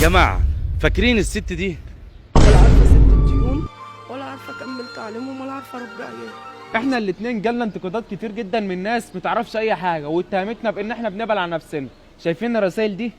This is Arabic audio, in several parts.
جماعه فاكرين الست دي؟ ولا عارفه ست الديون ولا عارفه اكمل تعليمهم ولا عارفه اربي عيالي. احنا الاتنين جالنا انتقادات كتير جدا من ناس متعرفش اي حاجه واتهمتنا بان احنا بنبعد عن نفسنا. شايفين الرسائل دي؟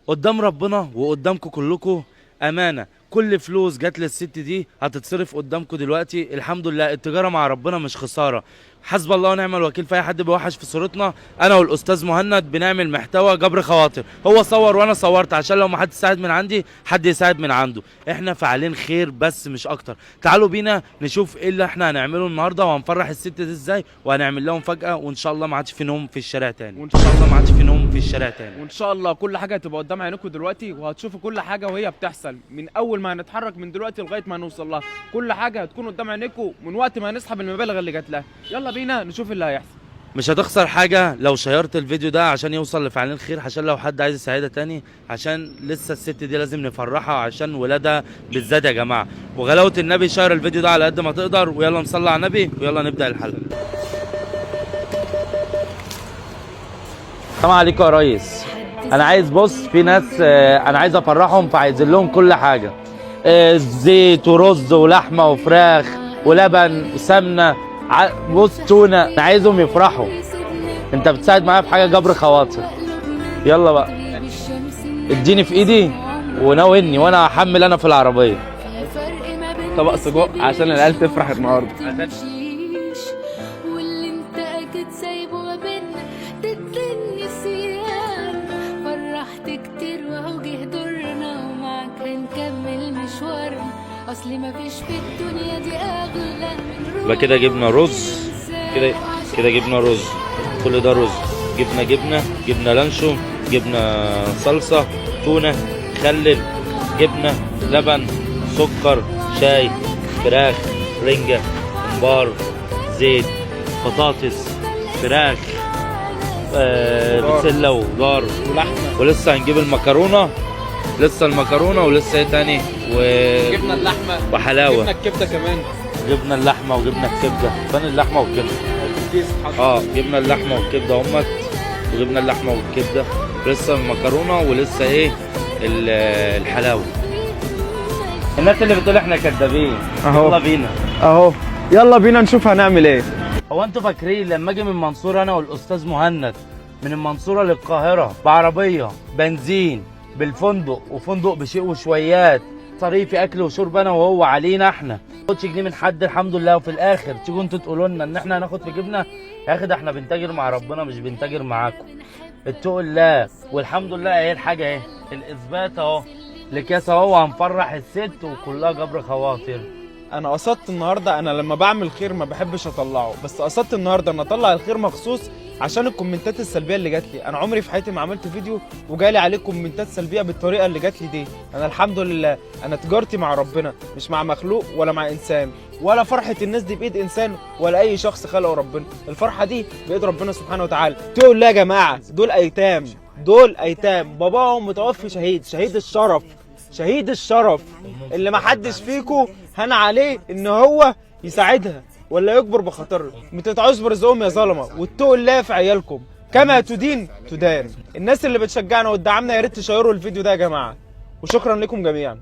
قدام ربنا وقدامكم كلكم امانه، كل فلوس جات للست دي هتتصرف قدامكم دلوقتي. الحمد لله التجاره مع ربنا مش خساره. حسب الله ونعم الوكيل في اي حد بيوحش في صورتنا. انا والاستاذ مهند بنعمل محتوى جبر خواطر، هو صور وانا صورت عشان لو ما حد يساعد من عندي حد يساعد من عنده. احنا فاعلين خير بس مش اكتر. تعالوا بينا نشوف ايه اللي احنا هنعمله النهارده وهنفرح الست دي ازاي، وهنعمل لهم فجأة وان شاء الله ما عادش في نوم في الشارع تاني. وان شاء الله ما عادش في نوم في الشارع تاني. وان شاء الله كل حاجه هتبقى قدام عينيكم دلوقتي، وهتشوفوا كل حاجه وهي بتحصل من اول ما هنتحرك من دلوقتي لغايه ما نوصل لها. كل حاجه هتكون قدام عينيكم من وقت ما هنسحب المبالغ اللي جات لها. يلا بينا نشوف اللي هيحصل. مش هتخسر حاجة لو شيرت الفيديو ده عشان يوصل لفاعلين خير، عشان لو حد عايز يساعدها تاني، عشان لسه الست دي لازم نفرحها عشان ولادها بالذات يا جماعة. وغلاوة النبي شير الفيديو ده على قد ما تقدر، ويلا نصلي على النبي ويلا نبدأ الحلقة. السلام عليكم يا ريس. أنا عايز بص في ناس أنا عايز أفرحهم فعايزين لهم كل حاجة، زيت ورز ولحمة وفراخ ولبن وسمنة بص تونه. انا عايزهم يفرحوا. انت بتساعد معايا في حاجه جبر خواطر. يلا بقى اديني في ايدي وناولني وانا هحمل انا في العربيه. طبق سجق عشان العيال تفرح النهارده. واللي انت اكيد سايبه ما بينا تدني سيان. فرحت كتير وهو جه دورنا ومعاك هنكمل مشوارنا. اصلي مفيش في الدنيا دي اغلى من يبقى كده جبنا رز، كده جبنا رز، كل ده رز. جبنه لانشو، جبنه صلصه، تونه، مخلل، جبنه، لبن، سكر، شاي، فراخ، رنجه، ممبار، زيت، بطاطس، فراخ، بسله وخضار ولحمه. ولسه هنجيب المكرونه، ولسه ايه تاني جبنا اللحمه وحلاوه. جبنا الكبده كمان. جبنا اللحمه وجبنا الكبده. فين اللحمه والكبده؟ جبنا اللحمه والكبده همت، وجبنا اللحمه والكبده، لسه المكرونه ولسه ايه الحلاوه. الناس اللي بتقول احنا كدابين يلا بينا نشوف هنعمل ايه. هو انتوا فاكرين لما اجي من المنصوره انا والاستاذ مهند من المنصوره للقاهره بعربيه بنزين بالفندق وفندق بشيء وشويات، صريفي اكل وشرب انا وهو علينا احنا، ما خدش جنيه من حد الحمد لله. وفي الاخر تيجوا انتوا تقولوا لنا ان احنا هناخد في جيبنا؟ يا اخي ده احنا بنتاجر مع ربنا مش بنتاجر معاكم. اتقوا الله. والحمد لله اهي الحاجه اهي الاثبات اهو لكاس اهو، وهنفرح الست وكلها جبر خواطر. انا قصدت النهارده، انا لما بعمل خير ما بحبش اطلعه، بس قصدت النهارده ان اطلع الخير مخصوص عشان الكومنتات السلبيه اللي جات لي. انا عمري في حياتي ما عملت فيديو وجالي عليه كومنتات سلبيه بالطريقه اللي جات لي دي. انا الحمد لله انا تجارتي مع ربنا مش مع مخلوق ولا مع انسان، ولا فرحه الناس دي بايد انسان ولا اي شخص خلقه ربنا. الفرحه دي بايد ربنا سبحانه وتعالى. تقول لا يا جماعه دول ايتام باباهم متوفي شهيد الشرف اللي ما حدش فيكم هان عليه ان هو يساعدها ولا يكبر بخاطرها. ما تتعوش برزقهم يا ظلمه، واتقوا الله في عيالكم كما تدين تدان. الناس اللي بتشجعنا وتدعمنا يا ريت تشيروا الفيديو ده يا جماعه، وشكرا لكم جميعا.